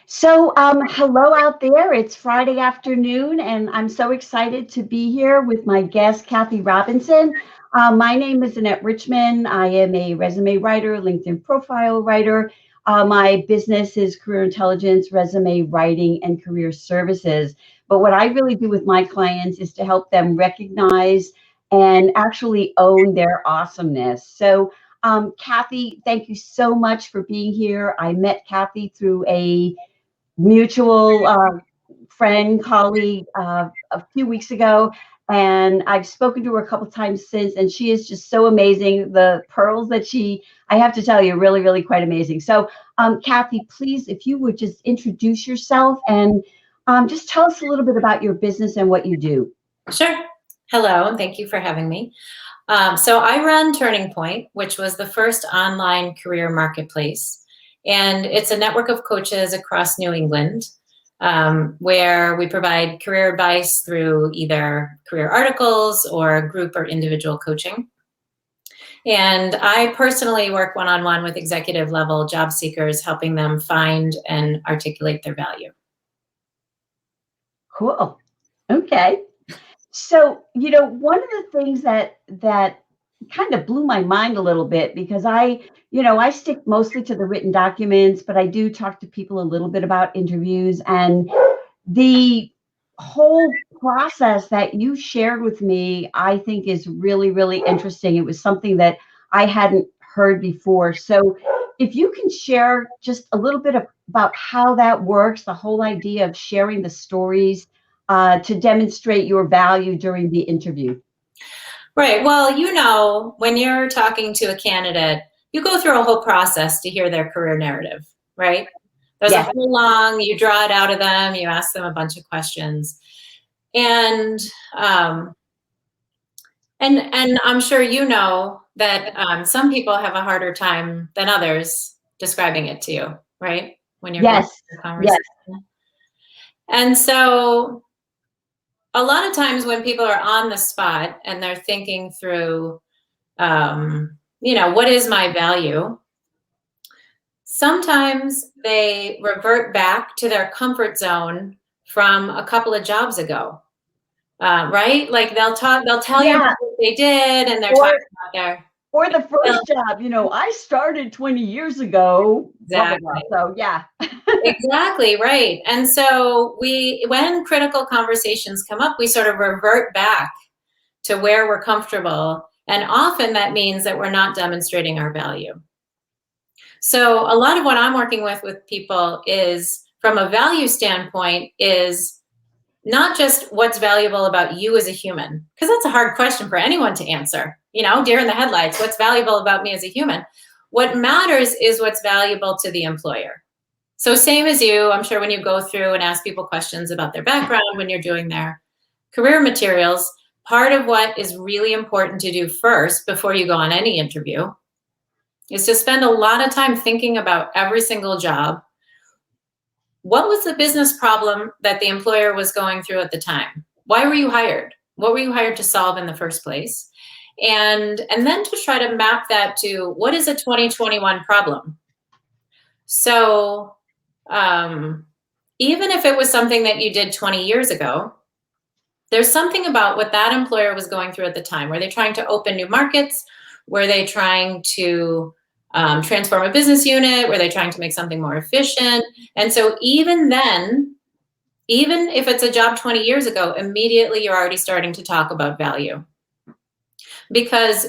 Hello out there. It's Friday afternoon, and I'm so excited to be here with my guest, Kathy Robinson. My name is Annette Richmond. I am a resume writer, LinkedIn profile writer. My business is career intelligence, resume writing, and career services. But what I really do with my clients is to help them recognize and actually own their awesomeness. Kathy, thank you so much for being here. I met Kathy through a mutual friend, colleague a few weeks ago. And I've spoken to her a couple times since, and she is just so amazing. The pearls that I have to tell you, really, really quite amazing. Kathy, please, if you would just introduce yourself and just tell us a little bit about your business and what you do. Sure. Hello, and thank you for having me. So I run Turning Point, which was the first online career marketplace. And it's a network of coaches across New England where we provide career advice through either career articles or group or individual coaching. And I personally work one-on-one with executive level job seekers, helping them find and articulate their value. Cool. Okay. So, one of the things that kind of blew my mind a little bit, because I stick mostly to the written documents, but I do talk to people a little bit about interviews, and the whole process that you shared with me, I think is really, really interesting. It was something that I hadn't heard before. So if you can share just a little bit about how that works, the whole idea of sharing the stories to demonstrate your value during the interview. Right. Well, when you're talking to a candidate, you go through a whole process to hear their career narrative, right? There's a whole long, you draw it out of them, you ask them a bunch of questions. And I'm sure you know that some people have a harder time than others describing it to you, right? When you're going through the conversation. Yes. And so a lot of times when people are on the spot and they're thinking through, what is my value? Sometimes they revert back to their comfort zone from a couple of jobs ago, right? Like they'll tell you what they did, and they're talking about their or the first job. I started 20 years ago. Exactly. Blah, blah, blah. So yeah. Exactly, right. And so when critical conversations come up, we sort of revert back to where we're comfortable. And often that means that we're not demonstrating our value. So a lot of what I'm working with people is, from a value standpoint, is not just what's valuable about you as a human, because that's a hard question for anyone to answer. Deer in the headlights, what's valuable about me as a human? What matters is what's valuable to the employer. So same as you, I'm sure when you go through and ask people questions about their background, when you're doing their career materials, part of what is really important to do first before you go on any interview is to spend a lot of time thinking about every single job. What was the business problem that the employer was going through at the time? Why were you hired? What were you hired to solve in the first place? And then to try to map that to what is a 2021 problem? So even if it was something that you did 20 years ago, there's something about what that employer was going through at the time. Were they trying to open new markets? Were they trying to transform a business unit? Were they trying to make something more efficient? And so even then, even if it's a job 20 years ago, immediately you're already starting to talk about value. Because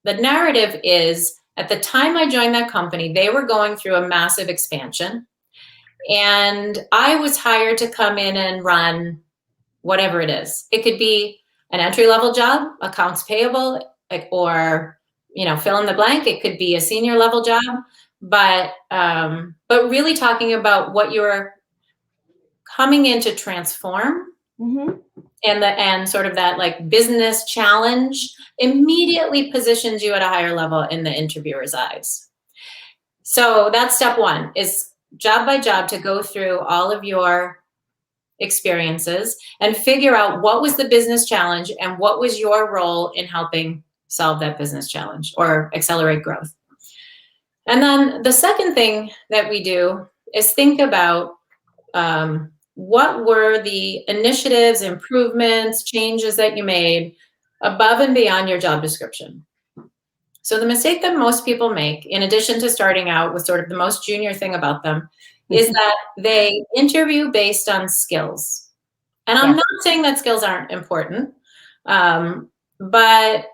the narrative is, at the time I joined that company, they were going through a massive expansion. And I was hired to come in and run whatever it is. It could be an entry-level job, accounts payable, or fill in the blank. It could be a senior level job, but really talking about what you're coming in to transform, and sort of that like business challenge immediately positions you at a higher level in the interviewer's eyes. So that's step one, is job by job to go through all of your experiences and figure out what was the business challenge and what was your role in helping solve that business challenge or accelerate growth. And then the second thing that we do is think about what were the initiatives, improvements, changes that you made above and beyond your job description? So the mistake that most people make, in addition to starting out with sort of the most junior thing about them, is that they interview based on skills. And I'm not saying that skills aren't important, but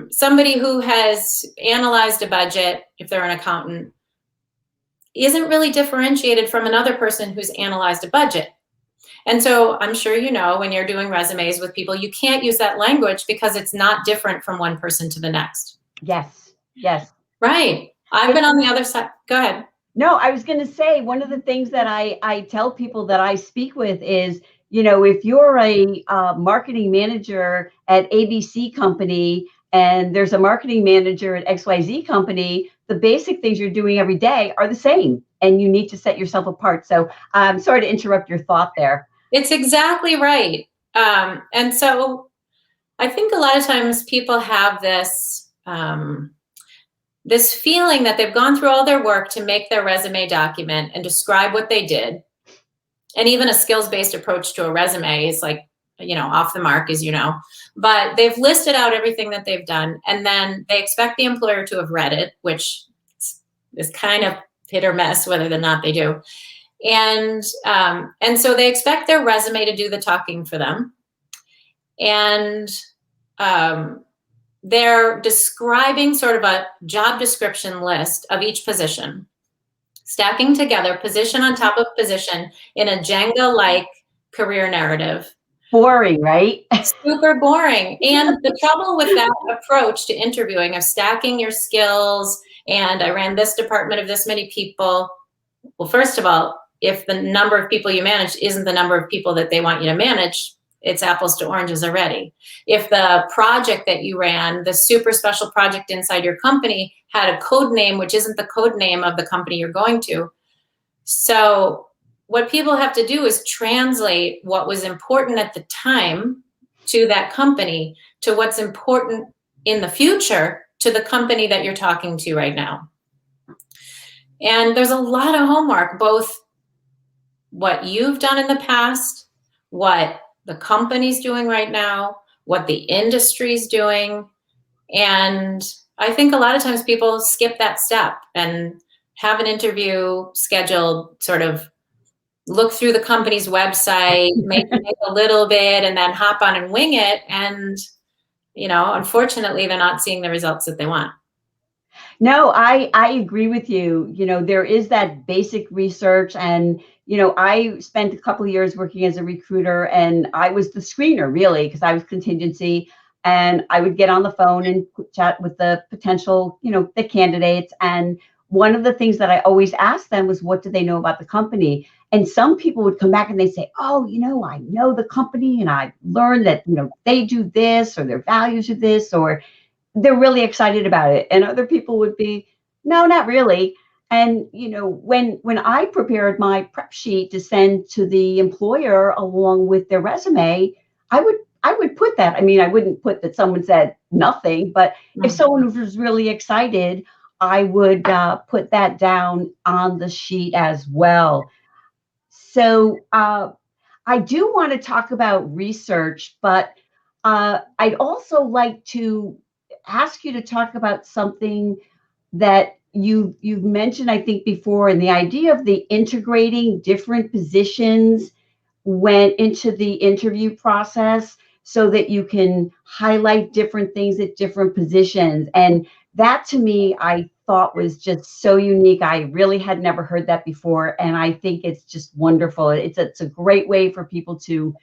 somebody who has analyzed a budget, if they're an accountant, isn't really differentiated from another person who's analyzed a budget. And so I'm sure you know, when you're doing resumes with people, you can't use that language because it's not different from one person to the next. Yes, yes. Right. I've been on the other side. Go ahead. No, I was going to say, one of the things that I tell people that I speak with is, if you're a marketing manager at ABC company and there's a marketing manager at XYZ company, the basic things you're doing every day are the same, and you need to set yourself apart. So I'm sorry to interrupt your thought there. It's exactly right. And so I think a lot of times people have this this feeling that they've gone through all their work to make their resume document and describe what they did. And even a skills-based approach to a resume is like, off the mark, as you know. But they've listed out everything that they've done, and then they expect the employer to have read it, which is kind of hit or miss whether or not they do. And so they expect their resume to do the talking for them. And they're describing sort of a job description list of each position, stacking together position on top of position in a Jenga-like career narrative. Boring, right? Super boring. And the trouble with that approach to interviewing of stacking your skills, and I ran this department of this many people. Well, first of all, if the number of people you manage isn't the number of people that they want you to manage, it's apples to oranges already. If the project that you ran, the super special project inside your company, had a code name, which isn't the code name of the company you're going to. So what people have to do is translate what was important at the time to that company to what's important in the future to the company that you're talking to right now. And there's a lot of homework, both what you've done in the past, what the company's doing right now, what the industry's doing. And I think a lot of times people skip that step and have an interview scheduled, sort of look through the company's website, make a little bit, and then hop on and wing it. And, unfortunately, they're not seeing the results that they want. No, I agree with you. There is that basic research, and I spent a couple of years working as a recruiter, and I was the screener really, because I was contingency, and I would get on the phone and chat with the potential, the candidates. And one of the things that I always asked them was, what do they know about the company? And some people would come back and they say, oh, I know the company, and I learned that, they do this, or their values are this, or they're really excited about it. And other people would be, no, not really. And, when I prepared my prep sheet to send to the employer along with their resume, I would put that. I mean, I wouldn't put that someone said nothing, but if someone was really excited, I would put that down on the sheet as well. So I do want to talk about research, but I'd also like to ask you to talk about something that you've mentioned, I think, before, and the idea of the integrating different positions went into the interview process so that you can highlight different things at different positions. And that, to me, I thought was just so unique. I really had never heard that before. And I think it's just wonderful. It's a great way for people to,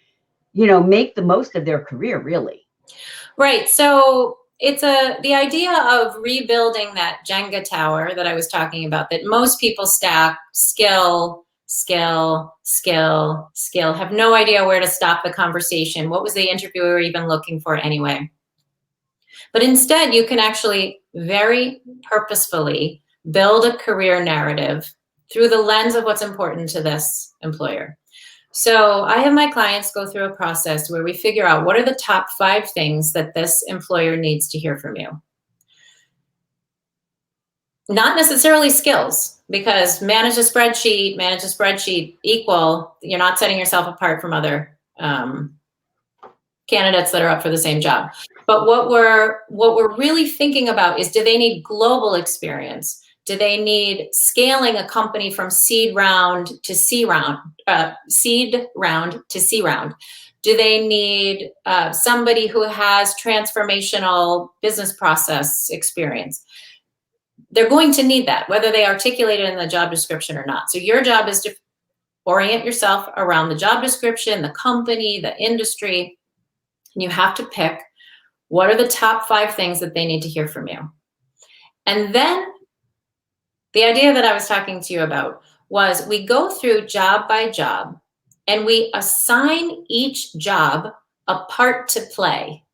make the most of their career, really. Right. So it's the idea of rebuilding that Jenga tower that I was talking about, that most people stack skill, skill, skill, skill, have no idea where to stop the conversation. What was the interviewer even looking for anyway? But instead, you can actually very purposefully build a career narrative through the lens of what's important to this employer. So I have my clients go through a process where we figure out what are the top 5 things that this employer needs to hear from you. Not necessarily skills, because manage a spreadsheet equal, you're not setting yourself apart from other candidates that are up for the same job. But what we're really thinking about is, do they need global experience? Do they need scaling a company from seed round to C round, seed round to C round? Do they need somebody who has transformational business process experience? They're going to need that, whether they articulate it in the job description or not. So your job is to orient yourself around the job description, the company, the industry. And you have to pick what are the top 5 things that they need to hear from you. And then the idea that I was talking to you about was, we go through job by job and we assign each job a part to play,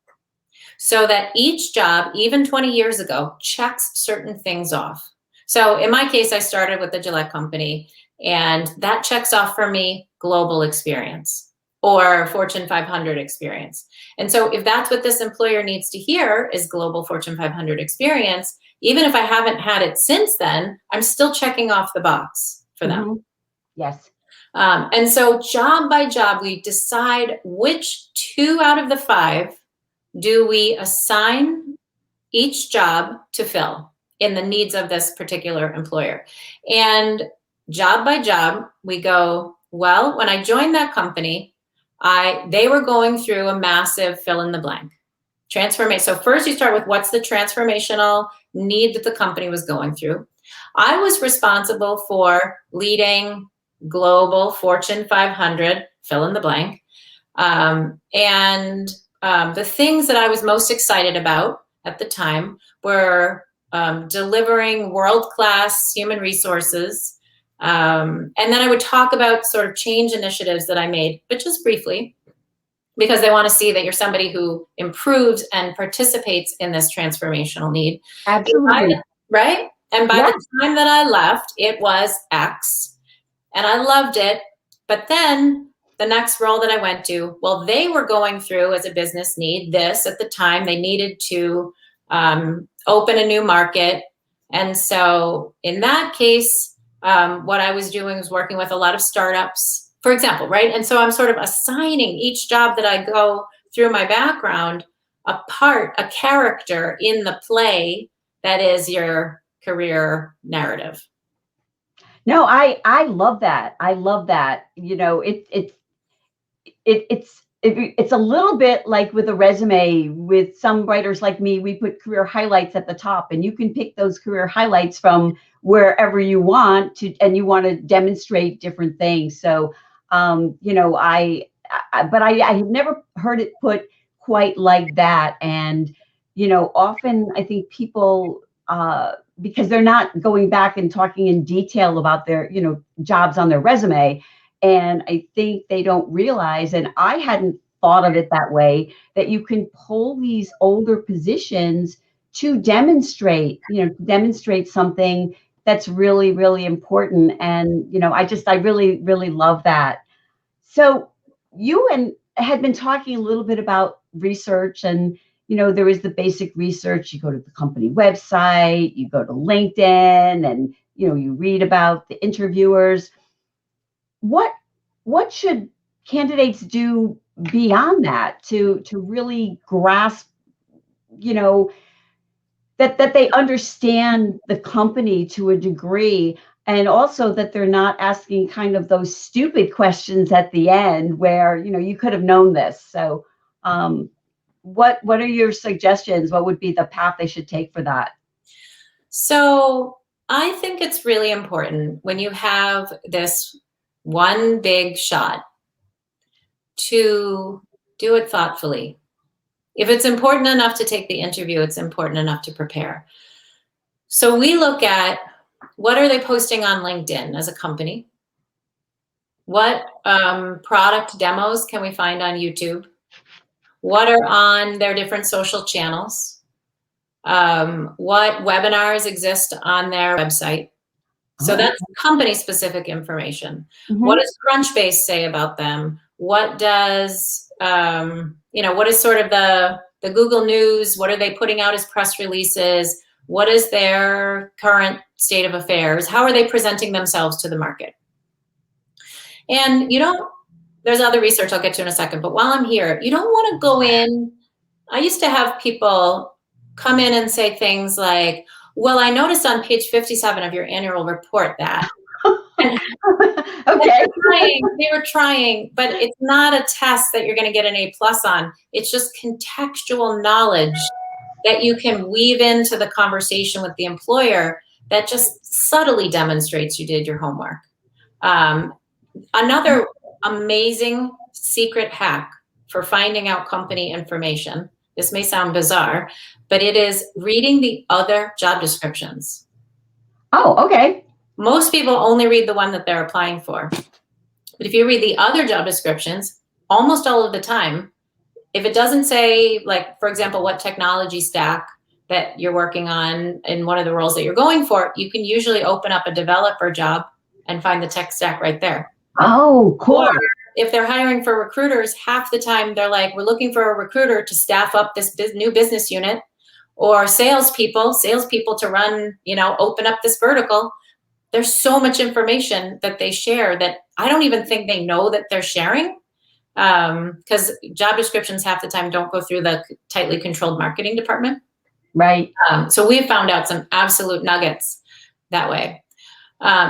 so that each job, even 20 years ago, checks certain things off. So in my case, I started with the Gillette company, and that checks off for me global experience or Fortune 500 experience. And so if that's what this employer needs to hear is global Fortune 500 experience, even if I haven't had it since then, I'm still checking off the box for them. Yes. And so job by job, we decide which 2 out of the 5 do we assign each job to fill in the needs of this particular employer. And job by job, we go, well, when I joined that company, they were going through a massive fill in the blank transformation. So first you start with, what's the transformational need that the company was going through? I was responsible for leading global Fortune 500, fill in the blank. The things that I was most excited about at the time were delivering world-class human resources. And then I would talk about sort of change initiatives that I made, but just briefly, because they want to see that you're somebody who improves and participates in this transformational need. Absolutely. Right? And by the time that I left, it was X, and I loved it. But then the next role that I went to, well, they were going through, as a business need, this at the time. They needed to open a new market. And so in that case, what I was doing was working with a lot of startups, for example, right? And so I'm sort of assigning each job that I go through my background a character in the play that is your career narrative. No, I love that. I love that. You know, it's a little bit like with a resume. With some writers like me, we put career highlights at the top, and you can pick those career highlights from wherever you want to, and you want to demonstrate different things. So, you know, but I have never heard it put quite like that. And, you know, often I think people, because they're not going back and talking in detail about their, you know, jobs on their resume. And I think they don't realize, and I hadn't thought of it that way, that you can pull these older positions to demonstrate something that's really, really important. And, you know, I really, really love that. So you had been talking a little bit about research, and, you know, there is the basic research. You go to the company website, you go to LinkedIn, and, you know, you read about the interviewers. What should candidates do beyond that to really grasp, you know, that they understand the company to a degree, and also that they're not asking kind of those stupid questions at the end where, you know, you could have known this. So what are your suggestions? What would be the path they should take for that? So I think it's really important, when you have this one big shot, to do it thoughtfully. If it's important enough to take the interview, it's important enough to prepare. So we look at, what are they posting on LinkedIn as a company? What product demos can we find on YouTube? What are on their different social channels? What webinars exist on their website? So that's company-specific information. Mm-hmm. What does Crunchbase say about them? What does, you know, what is sort of the Google News? What are they putting out as press releases? What is their current state of affairs? How are they presenting themselves to the market? And there's other research I'll get to in a second, but while I'm here, you don't want to go in. I used to have people come in and say things like, well, I noticed on page 57 of your annual report that. Okay. They were trying, but it's not a test that you're going to get an A+ on. It's just contextual knowledge that you can weave into the conversation with the employer that just subtly demonstrates you did your homework. Another amazing secret hack for finding out company information, this may sound bizarre, but it is reading the other job descriptions. Oh, okay. Most people only read the one that they're applying for. But if you read the other job descriptions, almost all of the time, if it doesn't say, like, for example, what technology stack that you're working on in one of the roles that you're going for, you can usually open up a developer job and find the tech stack right there. Oh, cool. Or if they're hiring for recruiters, half the time they're like, we're looking for a recruiter to staff up this new business unit, or salespeople to run, open up this vertical. There's so much information that they share that I don't even think they know that they're sharing, because job descriptions half the time don't go through the tightly controlled marketing department. Right. So we've found out some absolute nuggets that way.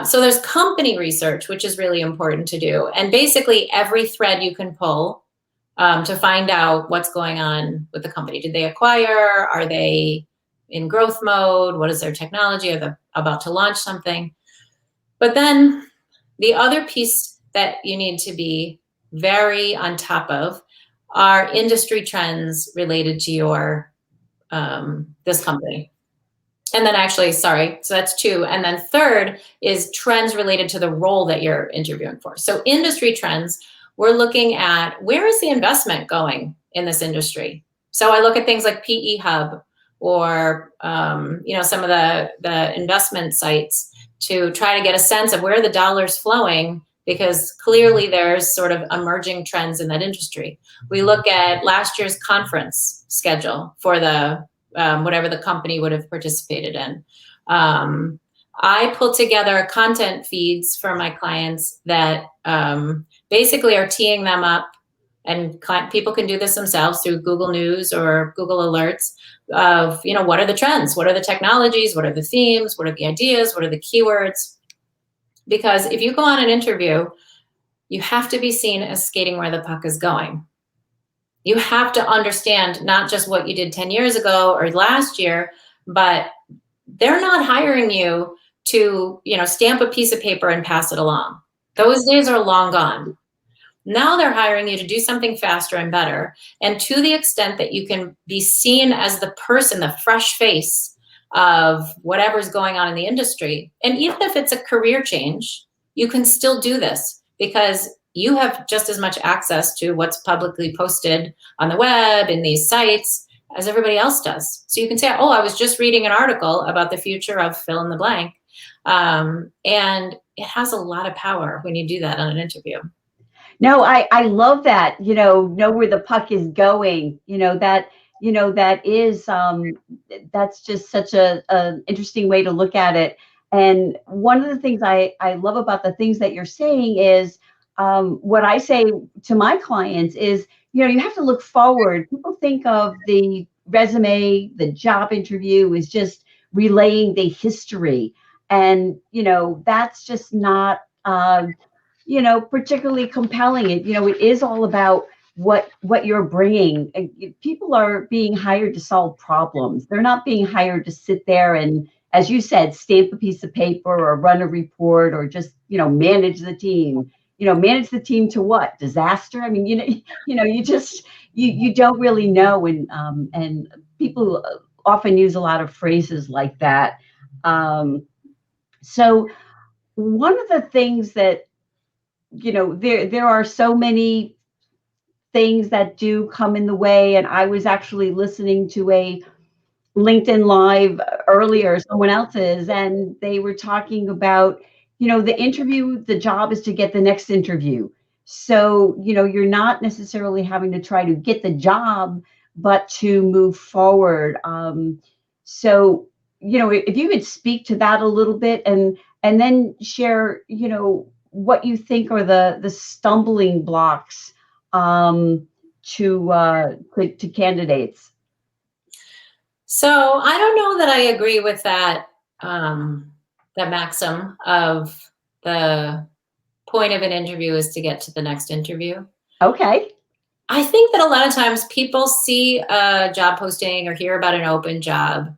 So there's company research, which is really important to do. And basically every thread you can pull to find out what's going on with the company. Did they acquire? Are they in growth mode? What is their technology? Are they about to launch something? But then the other piece that you need to be very on top of are industry trends related to your this company. And then actually, sorry, so that's 2. And then 3rd is trends related to the role that you're interviewing for. So industry trends, we're looking at where is the investment going in this industry. So I look at things like PE Hub or some of the investment sites to try to get a sense of where the dollar's flowing, because clearly there's sort of emerging trends in that industry. We look at last year's conference schedule for the whatever the company would have participated in. I pull together content feeds for my clients that basically are teeing them up, and people can do this themselves through Google News or Google Alerts of, what are the trends? What are the technologies? What are the themes? What are the ideas? What are the keywords? Because if you go on an interview, you have to be seen as skating where the puck is going. You have to understand not just what you did 10 years ago or last year, but they're not hiring you to, stamp a piece of paper and pass it along. Those days are long gone. Now they're hiring you to do something faster and better. And to the extent that you can be seen as the person, the fresh face of whatever's going on in the industry, and even if it's a career change, you can still do this because you have just as much access to what's publicly posted on the web in these sites as everybody else does. So you can say, oh, I was just reading an article about the future of fill in the blank. And it has a lot of power when you do that on an interview. No, I love that, know where the puck is going, that is, that's just such a interesting way to look at it. And one of the things I love about the things that you're saying is, what I say to my clients is, you have to look forward. People think of the resume, the job interview is just relaying the history. And, that's just not, particularly compelling. It is all about what you're bringing. People are being hired to solve problems. They're not being hired to sit there and, as you said, stamp a piece of paper or run a report or just, manage the team. Manage the team to what? Disaster? I mean, you don't really know. And people often use a lot of phrases like that. So one of the things that, there are so many things that do come in the way. And I was actually listening to a LinkedIn Live earlier, someone else's, and they were talking about, the interview, the job is to get the next interview. So, you're not necessarily having to try to get the job, but to move forward. So if you could speak to that a little bit, and then share, what you think are the stumbling blocks to candidates. So I don't know that I agree with that that maxim of the point of an interview is to get to the next interview. Okay. I think that a lot of times people see a job posting or hear about an open job,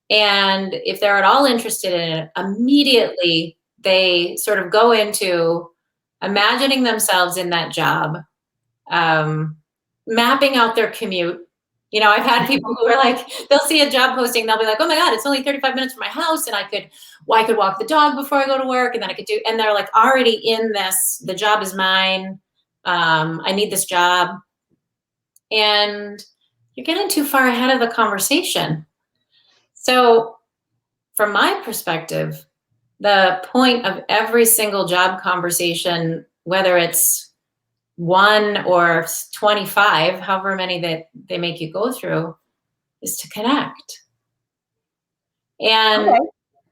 and if they're at all interested in it, immediately they sort of go into imagining themselves in that job, mapping out their commute. I've had people who are like, they'll see a job posting, they'll be like, oh my God, it's only 35 minutes from my house, and I could walk the dog before I go to work, and then and they're like already in this, the job is mine, I need this job. And you're getting too far ahead of the conversation. So from my perspective, the point of every single job conversation, whether it's 1 or 25, however many that they make you go through, is to connect and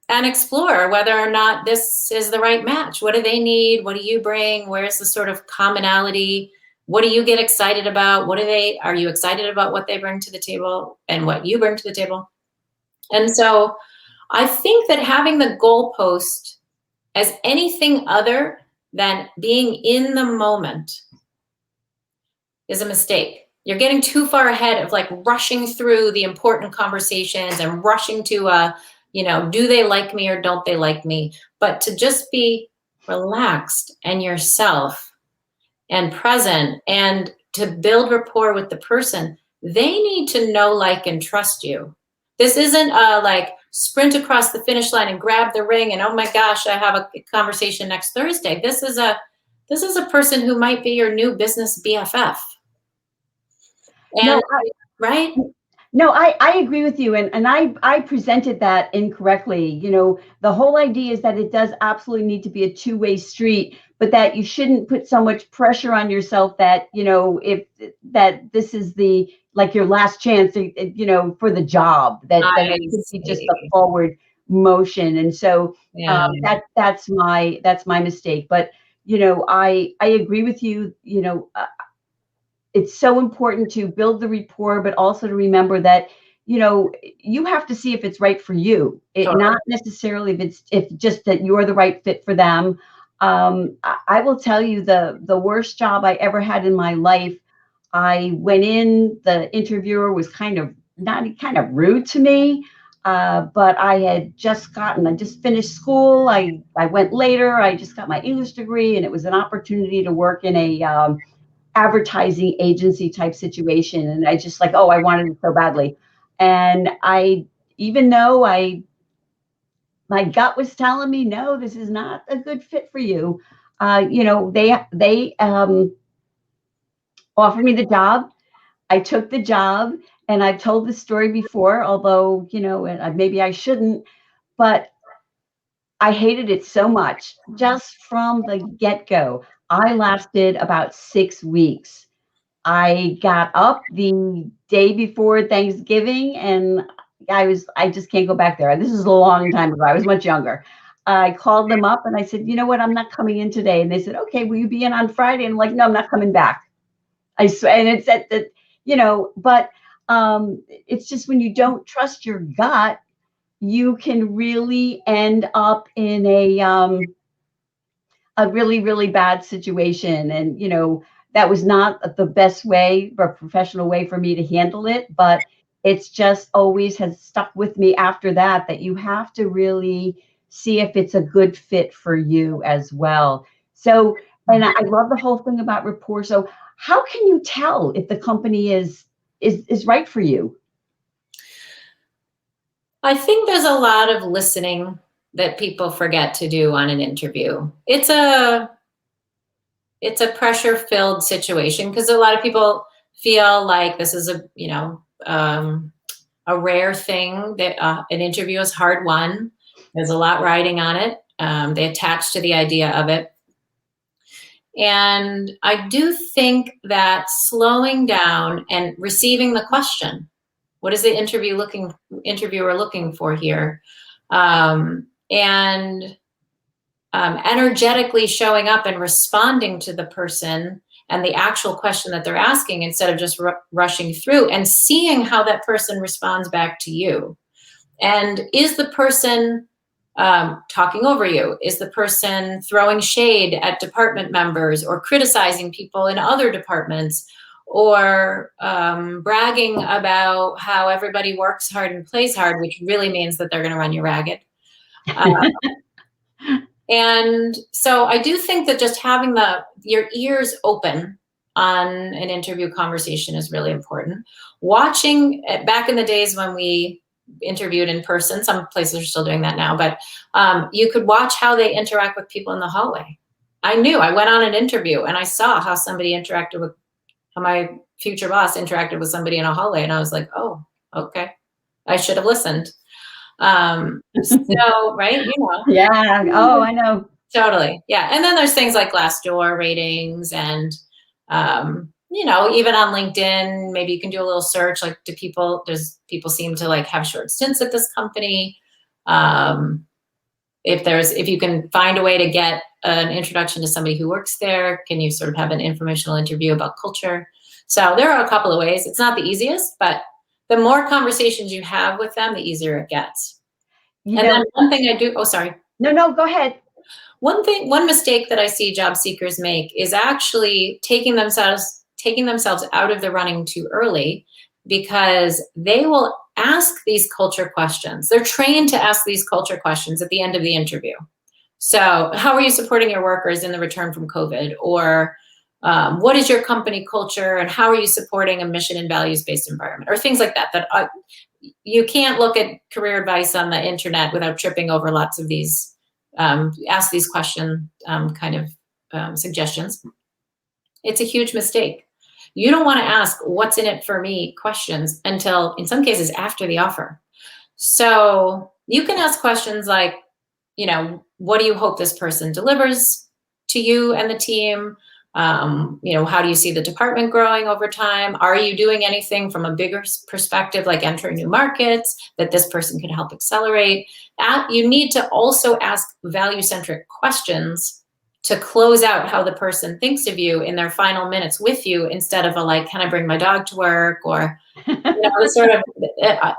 explore whether or not this is the right match. What do they need? What do you bring? Where's the sort of commonality? What do you get excited about? Are you excited about what they bring to the table and what you bring to the table? And so I think that having the goalpost as anything other than being in the moment is a mistake. You're getting too far ahead of like rushing through the important conversations and rushing to, do they like me or don't they like me? But to just be relaxed and yourself and present and to build rapport with the person, they need to know, like, and trust you. This isn't like sprint across the finish line and grab the ring and, oh my gosh, I have a conversation next Thursday. This is a person who might be your new business BFF. And, right? No, I agree with you. And I presented that incorrectly. The whole idea is that it does absolutely need to be a two-way street, but that you shouldn't put so much pressure on yourself that, if that this is like your last chance, for the job, that it could be just a forward motion. And so that's my mistake. But, I agree with you. It's so important to build the rapport, but also to remember that, you have to see if it's right for you. Not necessarily if just that you're the right fit for them. I will tell you the worst job I ever had in my life. I went in, the interviewer was kind of rude to me. But I just finished school. I went later. I just got my English degree, and it was an opportunity to work in a advertising agency type situation. And I just I wanted it so badly. And even though my gut was telling me, no, this is not a good fit for you. They offered me the job. I took the job, and I've told this story before, although, maybe I shouldn't, but I hated it so much just from the get-go. I lasted about 6 weeks. I got up the day before Thanksgiving, and I just can't go back there. This is a long time ago. I was much younger. I called them up and I said, you know what? I'm not coming in today. And they said, okay, will you be in on Friday? And I'm like, no, I'm not coming back. I swear. And it's that, but it's just when you don't trust your gut, you can really end up in a really, really bad situation. And, that was not the best way or professional way for me to handle it, but it's just always has stuck with me after that you have to really see if it's a good fit for you as well. So, and I love the whole thing about rapport. So how can you tell if the company is right for you? I think there's a lot of listening that people forget to do on an interview. It's a pressure-filled situation because a lot of people feel like this is a rare thing that an interview is hard won. There's a lot riding on it. They attach to the idea of it. And I do think that slowing down and receiving the question, What is the interviewer looking for here? And energetically showing up and responding to the person and the actual question that they're asking instead of just rushing through, and seeing how that person responds back to you. And is the person talking over you? Is the person throwing shade at department members or criticizing people in other departments, or bragging about how everybody works hard and plays hard, which really means that they're going to run you ragged? And so I do think that just having your ears open on an interview conversation is really important. Watching, back in the days when we interviewed in person, some places are still doing that now, but you could watch how they interact with people in the hallway. I went on an interview and I saw how my future boss interacted with somebody in a hallway, and I was like, oh, okay, I should have listened. So, right, Yeah. Oh, I know. Totally. Yeah. And then there's things like Glassdoor ratings and, even on LinkedIn, maybe you can do a little search, like, people seem to like have short stints at this company. If you can find a way to get an introduction to somebody who works there, can you sort of have an informational interview about culture? So there are a couple of ways. It's not the easiest, but the more conversations you have with them, the easier it gets. Then one thing I do, oh, sorry. No, go ahead. One mistake that I see job seekers make is actually taking themselves out of the running too early, because they will ask these culture questions. They're trained to ask these culture questions at the end of the interview. So, how are you supporting your workers in the return from COVID? Or what is your company culture, and how are you supporting a mission and values-based environment? Or things like that, you can't look at career advice on the internet without tripping over lots of these ask these question suggestions. It's a huge mistake. You don't want to ask what's in it for me questions until, in some cases, after the offer. So you can ask questions like, what do you hope this person delivers to you and the team? How do you see the department growing over time? Are you doing anything from a bigger perspective, like entering new markets, that this person could help accelerate? You need to also ask value-centric questions to close out how the person thinks of you in their final minutes with you, instead of can I bring my dog to work? Or, sort of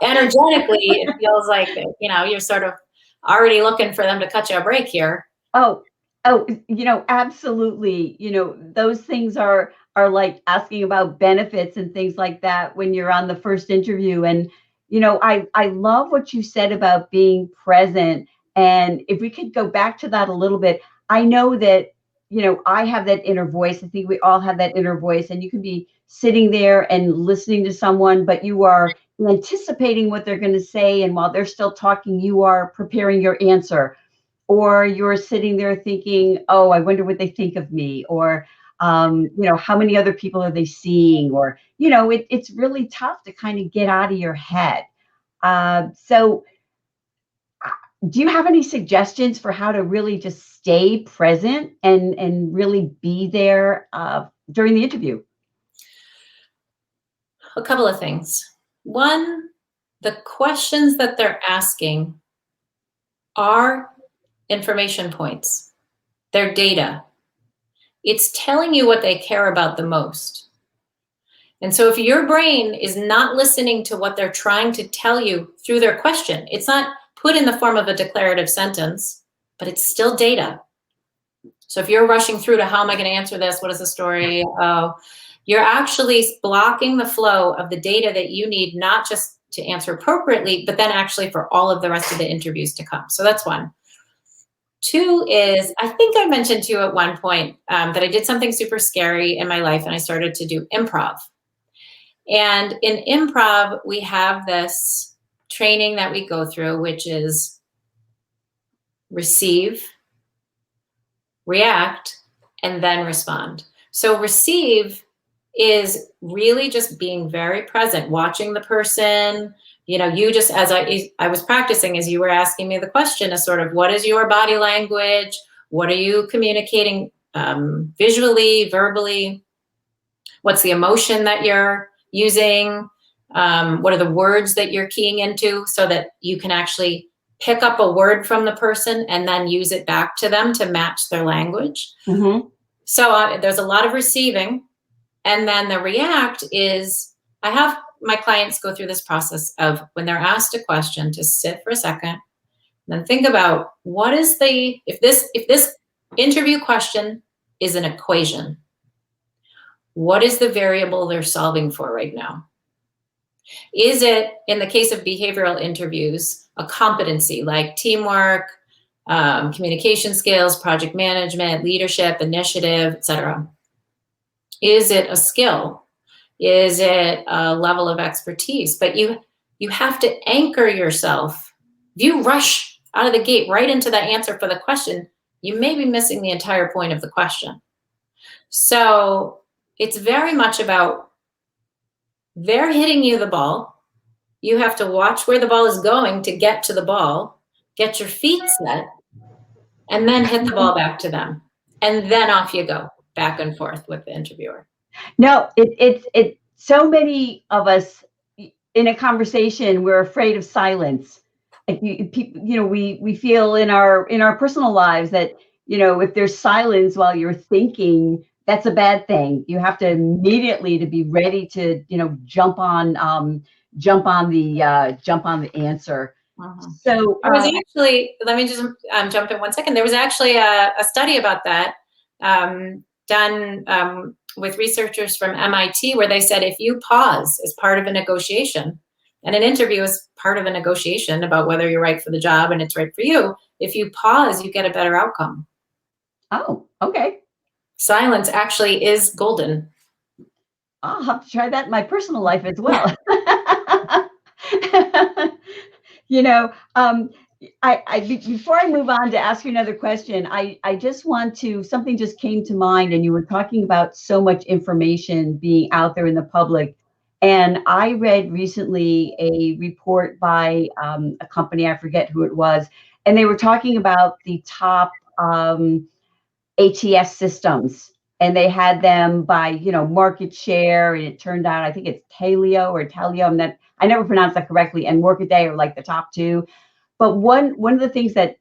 energetically, it feels like, you're sort of already looking for them to cut you a break here. Oh, absolutely. Those things are like asking about benefits and things like that when you're on the first interview. And, I love what you said about being present. And if we could go back to that a little bit, I know that, I have that inner voice. I think we all have that inner voice, and you can be sitting there and listening to someone, but you are anticipating what they're going to say. And while they're still talking, you are preparing your answer. Or you're sitting there thinking, oh, I wonder what they think of me. Or, how many other people are they seeing? Or, it's really tough to kind of get out of your head. So do you have any suggestions for how to really just stay present and really be there during the interview? A couple of things. One, the questions that they're asking are information points. They're data. It's telling you what they care about the most. And so if your brain is not listening to what they're trying to tell you through their question, it's not put in the form of a declarative sentence, but it's still data. So if you're rushing through to how am I going to answer this? What is the story? You're actually blocking the flow of the data that you need, not just to answer appropriately, but then actually for all of the rest of the interviews to come. So that's one. Two is, I think I mentioned to you at one point that I did something super scary in my life, and I started to do improv. And in improv, we have this training that we go through, which is receive, react, and then respond. So receive is really just being very present, watching the person. You just, as I was practicing, as you were asking me the question, is sort of, what is your body language? What are you communicating visually, verbally? What's the emotion that you're using? What are the words that you're keying into so that you can actually pick up a word from the person and then use it back to them to match their language. Mm-hmm. So there's a lot of receiving. And then the react is, I have my clients go through this process of when they're asked a question to sit for a second, then think about what is if this interview question is an equation, what is the variable they're solving for right now? Is it, in the case of behavioral interviews, a competency like teamwork, communication skills, project management, leadership, initiative, etc.? Is it a skill? Is it a level of expertise? But you have to anchor yourself. If you rush out of the gate right into the answer for the question, you may be missing the entire point of the question. So it's very much about they're hitting you the ball. You have to watch where the ball is going to get to the ball, get your feet set, and then hit the ball back to them. And then off you go, back and forth with the interviewer. No, it's so many of us in a conversation, we're afraid of silence. Like we feel in our personal lives that, if there's silence while you're thinking, that's a bad thing. You have to immediately to be ready to, jump on the answer. Uh-huh. So I was actually, let me just jump in 1 second. There was actually a study about that done with researchers from MIT, where they said if you pause as part of a negotiation, and an interview is part of a negotiation about whether you're right for the job and it's right for you, if you pause, you get a better outcome. Oh, okay. Silence actually is golden. I'll have to try that in my personal life as well. Before I move on to ask you another question, I just want to, something just came to mind, and you were talking about so much information being out there in the public. And I read recently a report by a company, I forget who it was, and they were talking about the top ATS systems, and they had them by, market share, and it turned out, I think it's Taleo, and that I never pronounced that correctly, and Workaday are like the top two. But one of the things that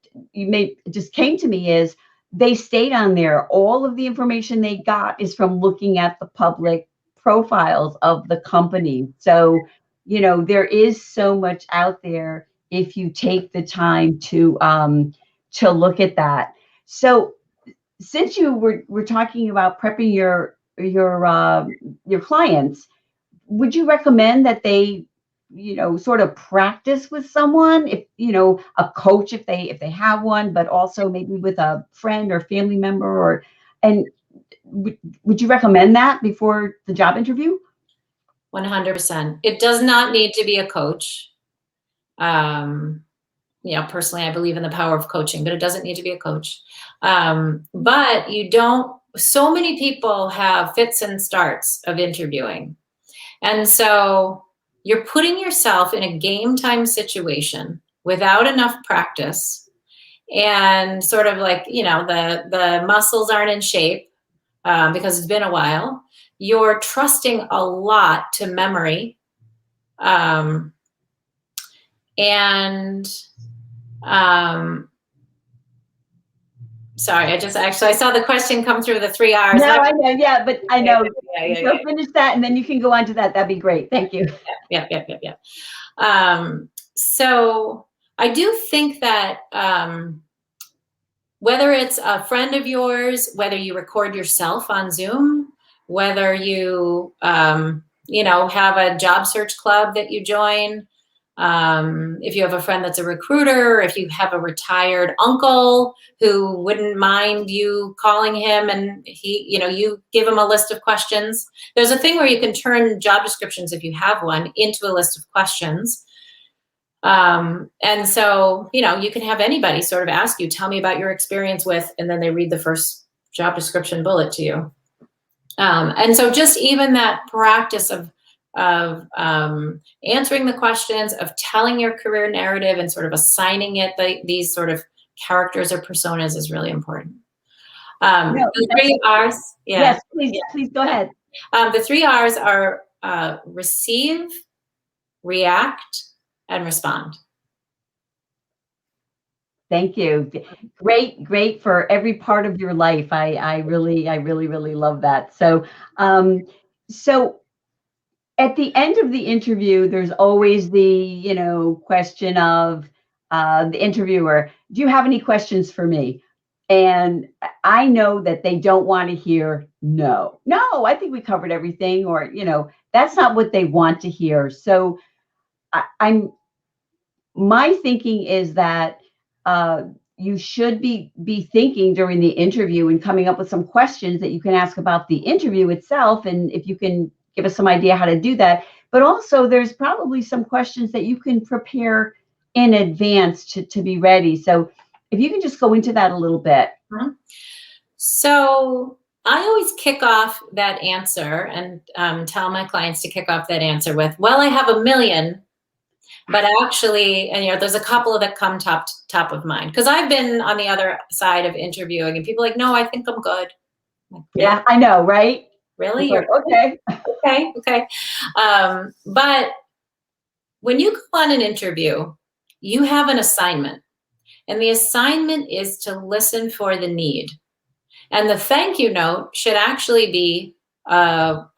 just came to me is they stayed on there. All of the information they got is from looking at the public profiles of the company. So, there is so much out there if you take the time to look at that. So, since you were talking about prepping your clients, would you recommend that they, sort of practice with someone, if, a coach, if they have one, but also maybe with a friend or family member, and would you recommend that before the job interview? 100%. It does not need to be a coach. Personally, I believe in the power of coaching, but it doesn't need to be a coach. But so many people have fits and starts of interviewing. And so you're putting yourself in a game time situation without enough practice, and sort of like, the muscles aren't in shape because it's been a while. You're trusting a lot to memory. Sorry, I saw the question come through, the 3 R's. No, I know, yeah, but I know. Yeah. Finish that, and then you can go on to that. That'd be great. Thank you. Yeah. So I do think that whether it's a friend of yours, whether you record yourself on Zoom, whether you, have a job search club that you join, if you have a friend that's a recruiter, if you have a retired uncle who wouldn't mind you calling him and you give him a list of questions. There's a thing where you can turn job descriptions, if you have one, into a list of questions. And so, you can have anybody sort of ask you, tell me about your experience with, and then they read the first job description bullet to you. And so just even that practice of answering the questions, of telling your career narrative and sort of assigning it these sort of characters or personas is really important. The 3 R's. Yeah. Yes, please go ahead. The 3 R's are receive, react, and respond. Thank you. Great for every part of your life. I really love that. So, so at the end of the interview, there's always the question of the interviewer, do you have any questions for me? And I know that they don't want to hear no, I think we covered everything, or, that's not what they want to hear. So my thinking is that you should be thinking during the interview and coming up with some questions that you can ask about the interview itself. And if you can give us some idea how to do that, but also there's probably some questions that you can prepare in advance to be ready. So if you can just go into that a little bit. Mm-hmm. So I always kick off that answer and tell my clients to kick off that answer with, well, I have a million, but actually, and there's a couple that come top of mind, because I've been on the other side of interviewing and people are like, no, I think I'm good. Like, really? Yeah, I know, right? Really? Like, okay. Okay. But when you go on an interview, you have an assignment, and the assignment is to listen for the need. And the thank you note should actually be following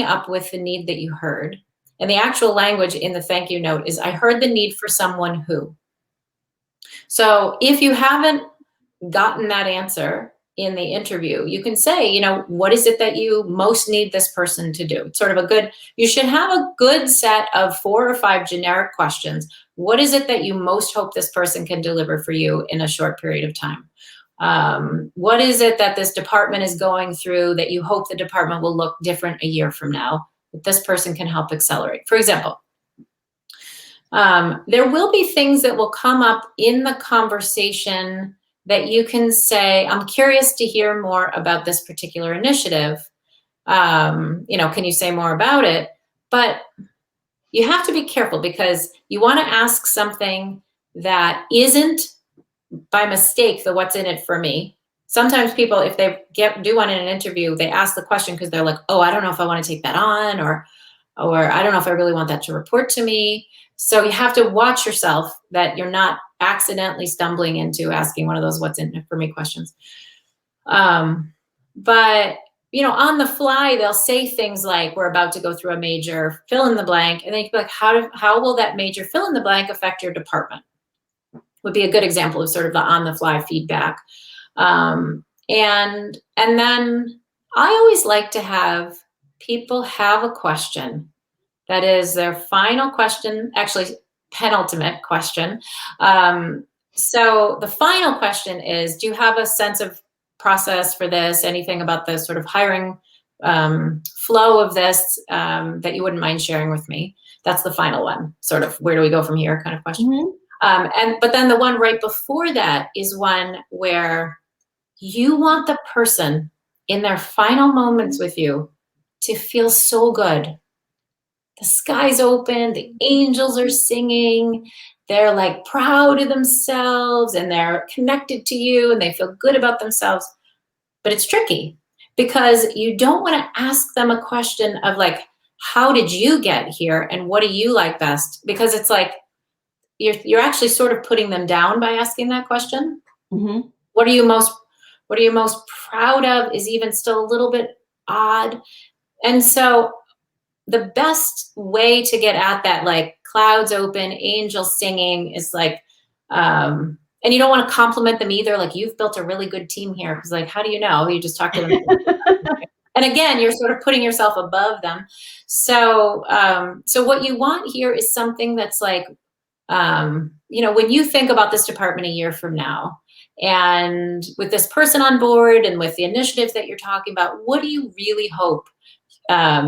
up with the need that you heard. And the actual language in the thank you note is, I heard the need for someone who. So if you haven't gotten that answer in the interview, you can say, what is it that you most need this person to do? It's sort of you should have a good set of 4 or 5 generic questions. What is it that you most hope this person can deliver for you in a short period of time? What is it that this department is going through that you hope the department will look different a year from now, that this person can help accelerate? For example, there will be things that will come up in the conversation that you can say, I'm curious to hear more about this particular initiative. Can you say more about it? But you have to be careful, because you want to ask something that isn't by mistake the what's in it for me. Sometimes people, if they do one in an interview, they ask the question because they're like, oh, I don't know if I want to take that on, or I don't know if I really want that to report to me. So you have to watch yourself that you're not accidentally stumbling into asking one of those what's in it for me questions. But on the fly, they'll say things like, we're about to go through a major fill in the blank. And then you can be like, how will that major fill in the blank affect your department? Would be a good example of sort of the on the fly feedback. And then I always like to have people have a question that is their final question, actually penultimate question. So the final question is, do you have a sense of process for this? Anything about the sort of hiring flow of this that you wouldn't mind sharing with me? That's the final one, sort of where do we go from here kind of question. Mm-hmm. But then the one right before that is one where you want the person in their final moments with you to feel so good. The sky's open, the angels are singing, they're like proud of themselves and they're connected to you and they feel good about themselves. But it's tricky because you don't want to ask them a question of like, how did you get here and what do you like best? Because it's like, you're actually sort of putting them down by asking that question. Mm-hmm. What are you most proud of is even still a little bit odd. And so the best way to get at that, like clouds open, angels singing, is like, and you don't want to compliment them either. Like, you've built a really good team here. Because like, how do you know? You just talked to them. And again, you're sort of putting yourself above them. So, so what you want here is something that's like, when you think about this department a year from now, and with this person on board and with the initiatives that you're talking about, what do you really hope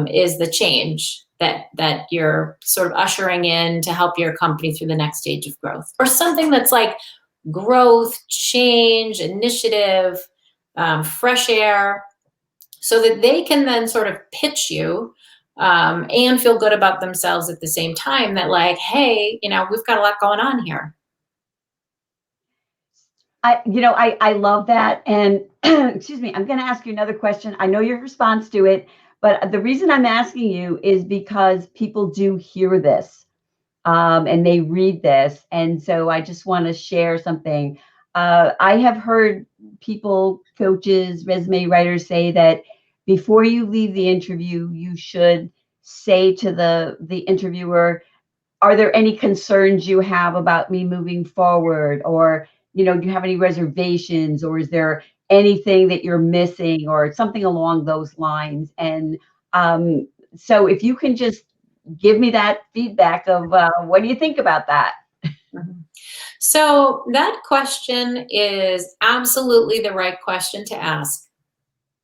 is the change that you're sort of ushering in to help your company through the next stage of growth? Or something that's like growth, change, initiative, fresh air, so that they can then sort of pitch you and feel good about themselves at the same time, that like, hey, we've got a lot going on here. I love that. And excuse me, I'm going to ask you another question. I know your response to it, But the reason I'm asking you is because people do hear this, and they read this. And so I just want to share something. I have heard people, coaches, resume writers say that before you leave the interview, you should say to the interviewer, are there any concerns you have about me moving forward? Or, do you have any reservations? Or is there anything that you're missing or something along those lines? And so if you can just give me that feedback of what do you think about that? Mhm. So that question is absolutely the right question to ask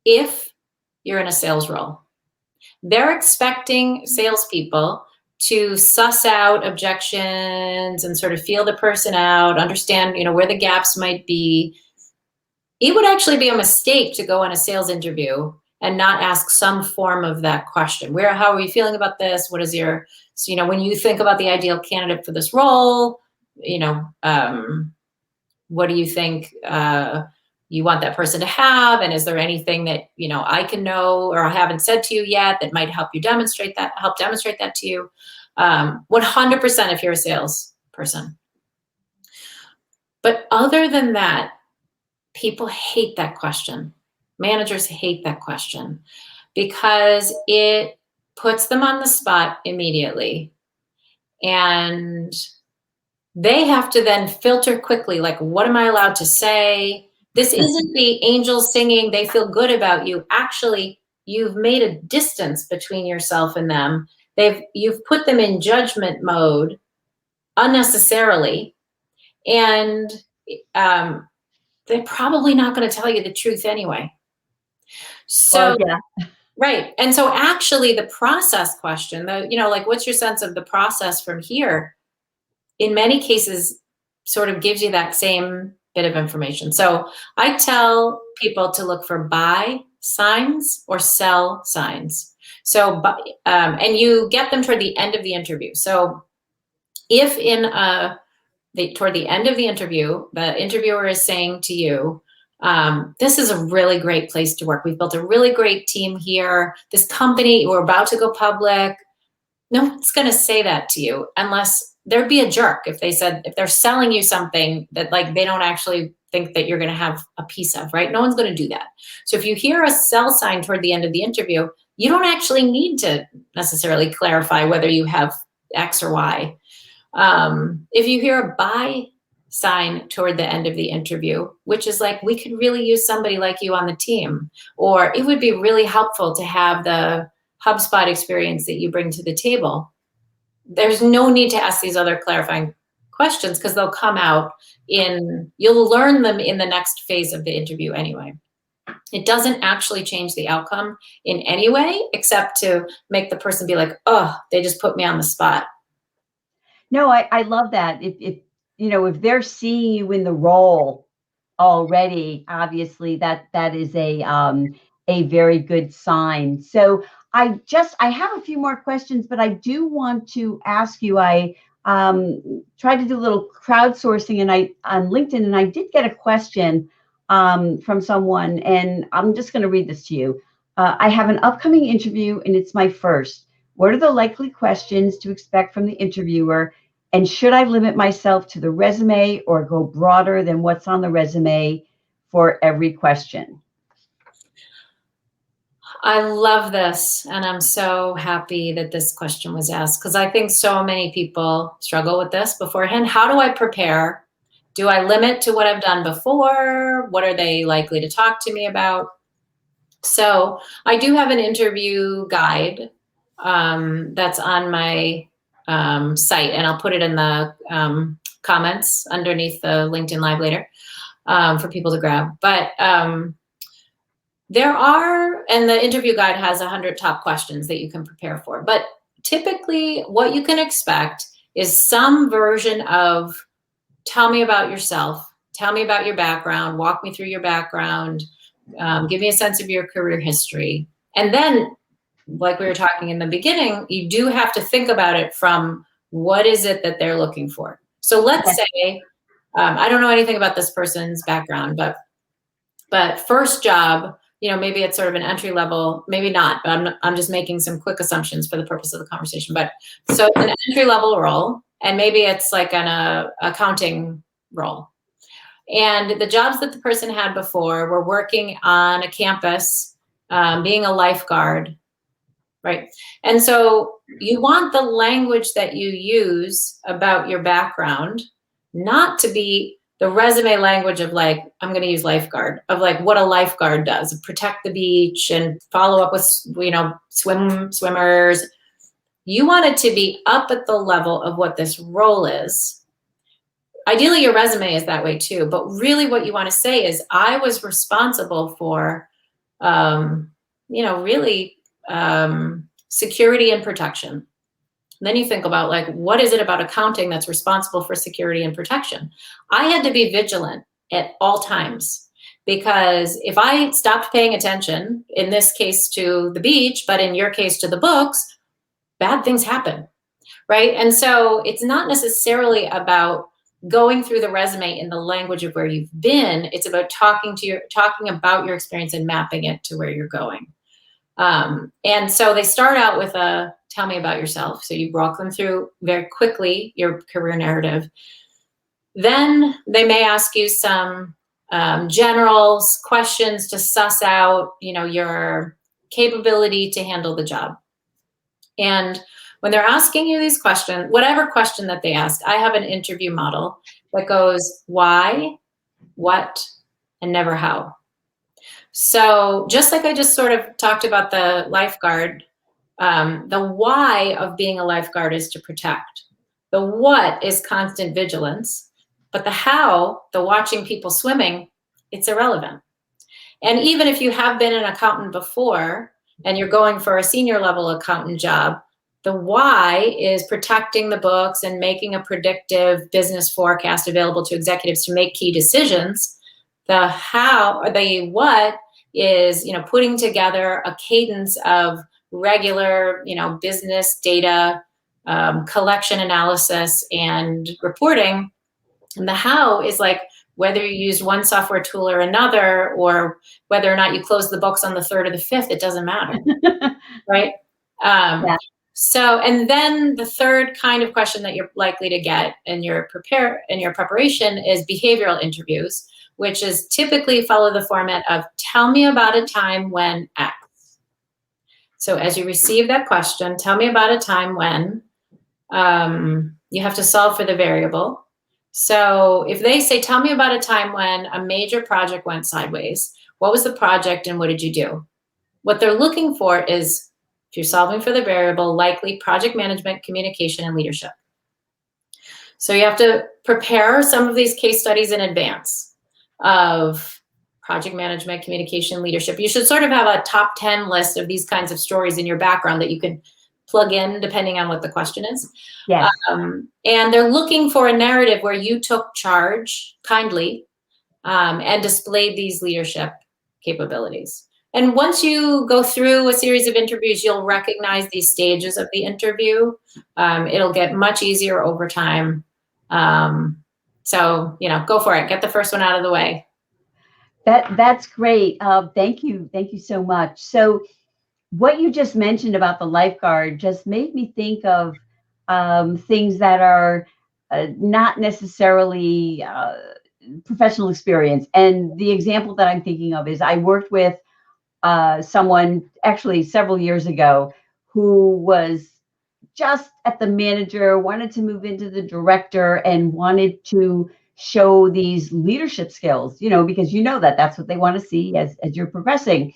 if you're in a sales role. They're expecting salespeople to suss out objections and sort of feel the person out, understand, where the gaps might be. It would actually be a mistake to go on a sales interview and not ask some form of that question. How are you feeling about this? What is your, when you think about the ideal candidate for this role, what do you think you want that person to have? And is there anything that, I can know or I haven't said to you yet that might help demonstrate that to you? 100% if you're a salesperson. But other than that, people hate that question. Managers hate that question because it puts them on the spot immediately. And they have to then filter quickly, like, what am I allowed to say? This isn't the angels singing, they feel good about you. Actually, you've made a distance between yourself and them. You've put them in judgment mode unnecessarily. And they're probably not going to tell you the truth anyway. So, yeah. Right. And so actually the process question, what's your sense of the process from here? In many cases, sort of gives you that same bit of information. So I tell people to look for buy signs or sell signs. So, and you get them toward the end of the interview. So if toward the end of the interview, the interviewer is saying to you, this is a really great place to work. We've built a really great team here. This company, we're about to go public. No one's going to say that to you unless there'd be a jerk if they're selling you something that they don't actually think that you're going to have a piece of, right? No one's going to do that. So if you hear a sell sign toward the end of the interview, you don't actually need to necessarily clarify whether you have X or Y. If you hear a buy sign toward the end of the interview, which is we could really use somebody like you on the team, or it would be really helpful to have the HubSpot experience that you bring to the table. There's no need to ask these other clarifying questions because they'll come out you'll learn them in the next phase of the interview anyway. It doesn't actually change the outcome in any way except to make the person be like, oh, they just put me on the spot. No, I love that. If they're seeing you in the role already, obviously that is a very good sign. So I have a few more questions, but I do want to ask you. I tried to do a little crowdsourcing on LinkedIn, and I did get a question from someone, and I'm just going to read this to you. I have an upcoming interview, and it's my first. What are the likely questions to expect from the interviewer? And should I limit myself to the resume or go broader than what's on the resume for every question? I love this. And I'm so happy that this question was asked because I think so many people struggle with this beforehand. How do I prepare? Do I limit to what I've done before? What are they likely to talk to me about? So I do have an interview guide that's on my site, and I'll put it in the comments underneath the LinkedIn Live later for people to grab. But and the interview guide has 100 top questions that you can prepare for. But typically what you can expect is some version of tell me about yourself, tell me about your background, walk me through your background, give me a sense of your career history. And then, like we were talking in the beginning, you do have to think about it from what is it that they're looking for. So let's say, I don't know anything about this person's background, but first job, maybe it's sort of an entry level, maybe not, but I'm just making some quick assumptions for the purpose of the conversation. But so it's an entry level role, and maybe it's like an accounting role. And the jobs that the person had before were working on a campus, being a lifeguard, right? And so you want the language that you use about your background not to be the resume language of like, I'm going to use lifeguard, of like what a lifeguard does, protect the beach and follow up with, swimmers. You want it to be up at the level of what this role is. Ideally, your resume is that way too, but really what you want to say is, I was responsible for, security and protection. And then you think about like, what is it about accounting that's responsible for security and protection? I had to be vigilant at all times, because if I stopped paying attention, in this case to the beach, but in your case to the books, bad things happen, right? And so it's not necessarily about going through the resume in the language of where you've been. It's about talking about your experience and mapping it to where you're going. And so they start out with a tell me about yourself. So you walk them through very quickly your career narrative. Then they may ask you some general questions to suss out, your capability to handle the job. And when they're asking you these questions, whatever question that they ask, I have an interview model that goes why, what, and never how. So just like I just sort of talked about the lifeguard, the why of being a lifeguard is to protect. The what is constant vigilance, but the how, the watching people swimming, it's irrelevant. And even if you have been an accountant before and you're going for a senior level accountant job, the why is protecting the books and making a predictive business forecast available to executives to make key decisions. The how, or the what is, putting together a cadence of regular, business data, collection analysis and reporting. And the how is like whether you use one software tool or another, or whether or not you close the books on the 3rd or the 5th, it doesn't matter, right? Yeah. So, and then the third kind of question that you're likely to get in your preparation is behavioral interviews, which is typically follow the format of tell me about a time when X. So as you receive that question, tell me about a time when you have to solve for the variable. So if they say, tell me about a time when a major project went sideways, what was the project and what did you do? What they're looking for is, if you're solving for the variable, likely project management, communication, and leadership. So you have to prepare some of these case studies in advance of project management, communication, leadership. You should sort of have a top 10 list of these kinds of stories in your background that you can plug in depending on what the question is. Yes. And they're looking for a narrative where you took charge kindly and displayed these leadership capabilities. And once you go through a series of interviews, you'll recognize these stages of the interview. It'll get much easier over time. So, go for it. Get the first one out of the way. That's great. Thank you. Thank you so much. So what you just mentioned about the lifeguard just made me think of things that are not necessarily professional experience. And the example that I'm thinking of is I worked with someone actually several years ago who was just at the manager, wanted to move into the director, and wanted to show these leadership skills, because that's what they want to see as you're progressing.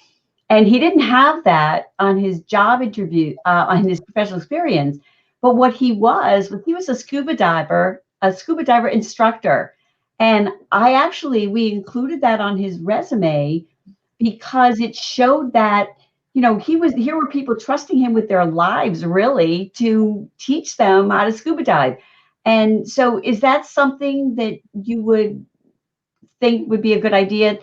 And he didn't have that on his job interview, on his professional experience. But what he was a scuba diver instructor. And we included that on his resume because it showed that, here were people trusting him with their lives, really, to teach them how to scuba dive. And so is that something that you would think would be a good idea?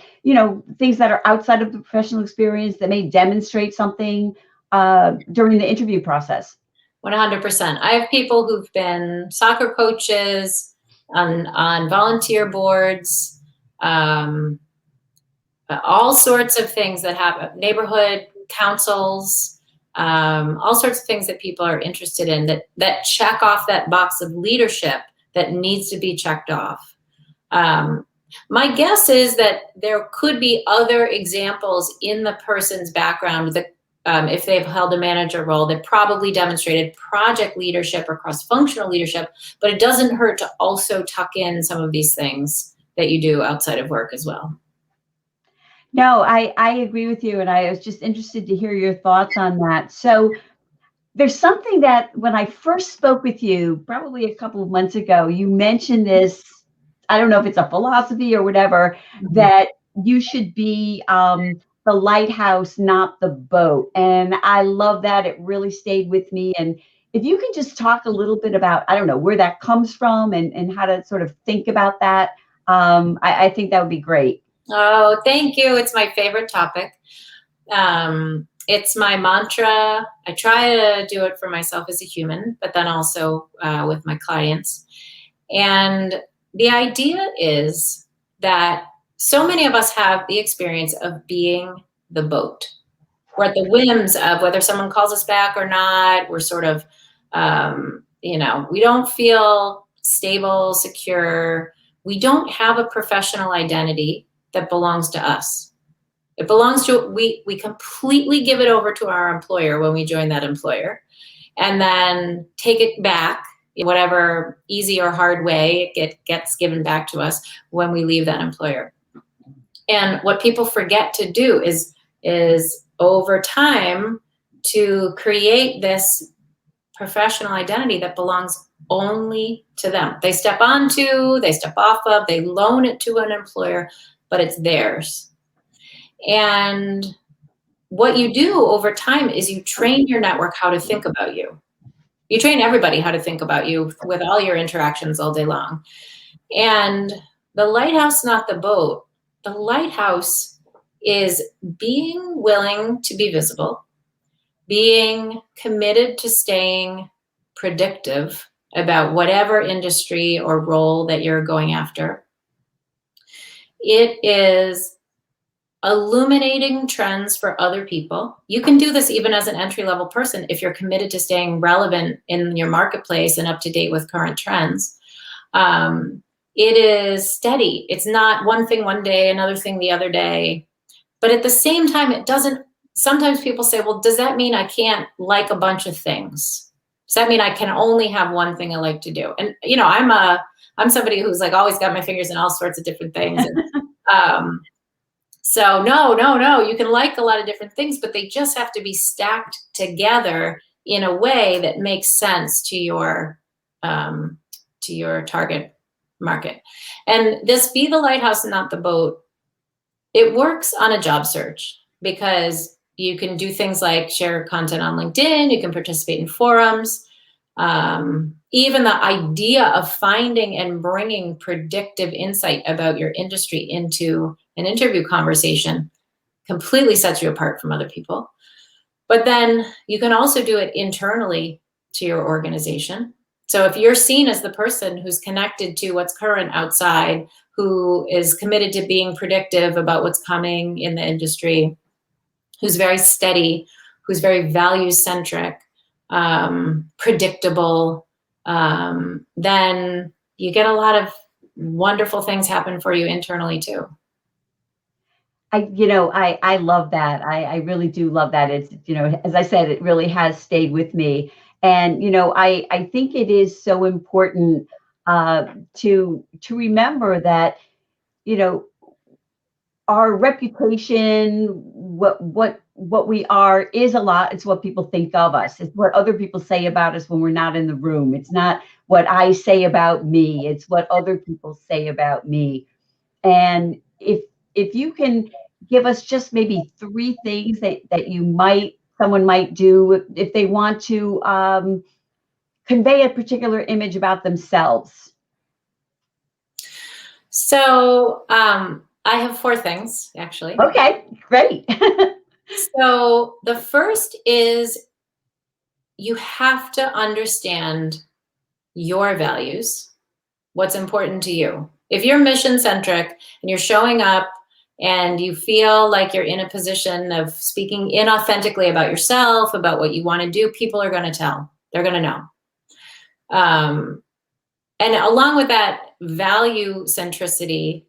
Things that are outside of the professional experience that may demonstrate something during the interview process? 100%. I have people who've been soccer coaches on volunteer boards, all sorts of things that happen, neighborhood councils, all sorts of things that people are interested in that check off that box of leadership that needs to be checked off. My guess is that there could be other examples in the person's background that if they've held a manager role, that probably demonstrated project leadership or cross-functional leadership, but it doesn't hurt to also tuck in some of these things that you do outside of work as well. No, I agree with you. And I was just interested to hear your thoughts on that. So there's something that when I first spoke with you, probably a couple of months ago, you mentioned this, I don't know if it's a philosophy or whatever, that you should be the lighthouse, not the boat. And I love that. It really stayed with me. And if you can just talk a little bit about, I don't know, where that comes from and how to sort of think about that, I think that would be great. Oh, thank you. It's my favorite topic. It's my mantra. I try to do it for myself as a human, but then also with my clients. And the idea is that so many of us have the experience of being the boat. We're at the whims of whether someone calls us back or not. We're sort of, we don't feel stable, secure. We don't have a professional identity that belongs to us. It belongs to, we completely give it over to our employer when we join that employer, and then take it back in whatever easy or hard way it gets given back to us when we leave that employer. And what people forget to do is over time to create this professional identity that belongs only to them. They step onto, they step off of, they loan it to an employer, but it's theirs. And what you do over time is you train your network how to think about you. You train everybody how to think about you with all your interactions all day long. And the lighthouse, not the boat. The lighthouse is being willing to be visible, being committed to staying predictive about whatever industry or role that you're going after. It is illuminating trends for other people. You can do this even as an entry-level person if you're committed to staying relevant in your marketplace and up to date with current trends. It is steady. It's not one thing one day, another thing the other day. But at the same time, it doesn't, sometimes people say, well, does that mean I can't like a bunch of things? Does that mean I can only have one thing I like to do? And, I'm somebody who's like always got my fingers in all sorts of different things. And, so no, you can like a lot of different things, but they just have to be stacked together in a way that makes sense to your target market. And this be the lighthouse and not the boat, it works on a job search because you can do things like share content on LinkedIn, you can participate in forums. Even the idea of finding and bringing predictive insight about your industry into an interview conversation completely sets you apart from other people. But then you can also do it internally to your organization. So if you're seen as the person who's connected to what's current outside, who is committed to being predictive about what's coming in the industry, who's very steady, who's very value-centric, predictable, then you get a lot of wonderful things happen for you internally too. I love that. I really do love that. It's, as I said, it really has stayed with me. And, I think it is so important to remember that, our reputation, what we are is a lot. It's what people think of us. It's what other people say about us when we're not in the room. It's not what I say about me. It's what other people say about me. And if you can give us just maybe 3 things that someone might do if they want to convey a particular image about themselves. So I have 4 things, actually. Okay, great. So the first is you have to understand your values, what's important to you. If you're mission-centric and you're showing up and you feel like you're in a position of speaking inauthentically about yourself, about what you want to do, people are going to tell. They're going to know. And along with that, values centricity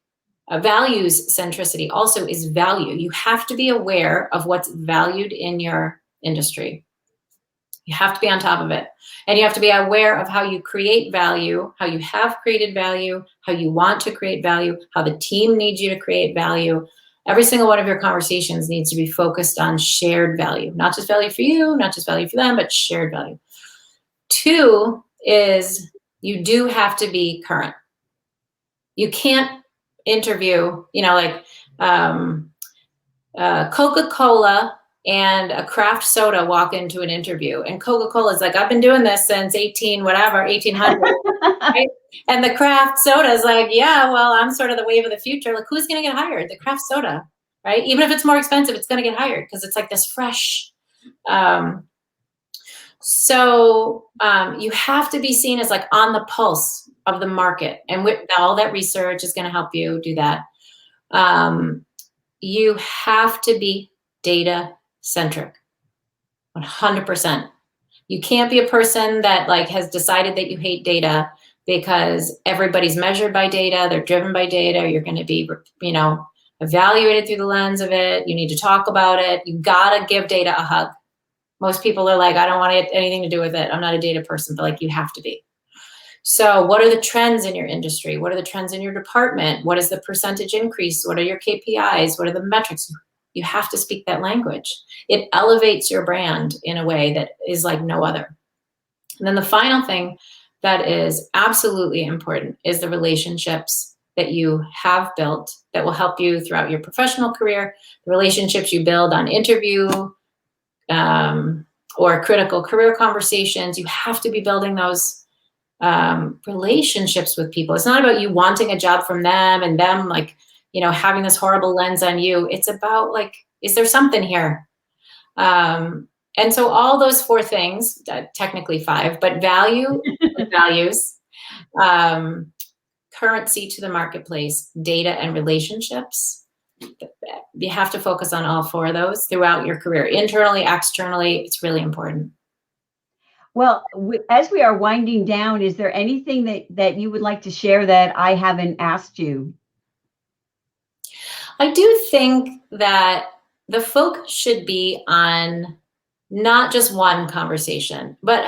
also is value. You have to be aware of what's valued in your industry. You have to be on top of it. And you have to be aware of how you create value, how you have created value, how you want to create value, how the team needs you to create value. Every single one of your conversations needs to be focused on shared value, not just value for you, not just value for them, but shared value. 2 is you do have to be current. You can't interview, Coca-Cola and a craft soda walk into an interview, and Coca-Cola is like, I've been doing this since 1800, right? And the craft soda is like, yeah, well, I'm sort of the wave of the future. Like, who's going to get hired? The craft soda, right? Even if it's more expensive, it's going to get hired because it's like this fresh. So you have to be seen as like on the pulse of the market, and with all that research is going to help you do that. You have to be data centric, 100%. You can't be a person that like has decided that you hate data because everybody's measured by data, they're driven by data. You're going to be, evaluated through the lens of it. You need to talk about it. You got to give data a hug. Most people are like, I don't want anything to do with it. I'm not a data person, but like you have to be. So what are the trends in your industry? What are the trends in your department? What is the percentage increase? What are your KPIs? What are the metrics? You have to speak that language. It elevates your brand in a way that is like no other. And then the final thing that is absolutely important is the relationships that you have built that will help you throughout your professional career, the relationships you build on interview or critical career conversations. You have to be building those relationships with people. It's not about you wanting a job from them and them like, having this horrible lens on you. It's about like, is there something here? And so all those 4 things, technically 5, but value, values, currency to the marketplace, data and relationships. You have to focus on all 4 of those throughout your career, internally, externally. It's really important. Well, as we are winding down, is there anything that you would like to share that I haven't asked you? I do think that the focus should be on not just one conversation, but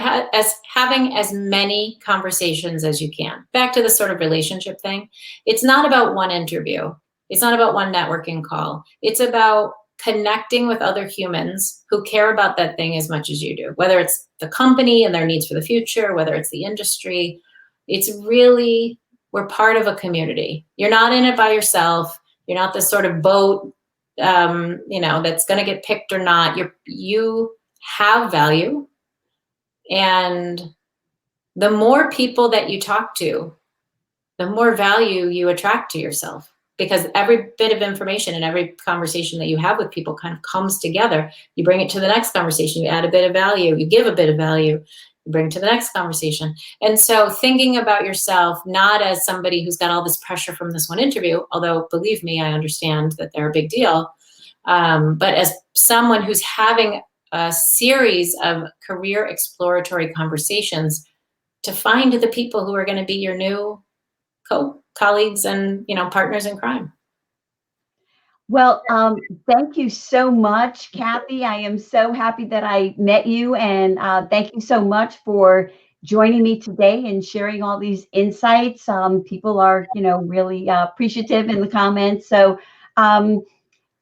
having as many conversations as you can. Back to the sort of relationship thing. It's not about one interview. It's not about one networking call. It's about connecting with other humans who care about that thing as much as you do, whether it's the company and their needs for the future, whether it's the industry. It's really, we're part of a community. You're not in it by yourself. You're not this sort of boat, that's going to get picked or not. You have value. And the more people that you talk to, the more value you attract to yourself, because every bit of information and every conversation that you have with people kind of comes together. You bring it to the next conversation, you add a bit of value, you give a bit of value, you bring to the next conversation. And so thinking about yourself, not as somebody who's got all this pressure from this one interview, although believe me, I understand that they're a big deal, but as someone who's having a series of career exploratory conversations to find the people who are going to be your new colleagues and partners in crime. Well, thank you so much, Kathy. I am so happy that I met you, and thank you so much for joining me today and sharing all these insights. People are, really appreciative in the comments. So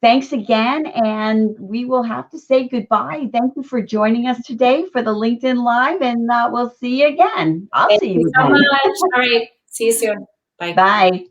thanks again, and we will have to say goodbye. Thank you for joining us today for the LinkedIn Live, and we'll see you again. I'll see you so again. much. All right. See you soon. Bye. Bye.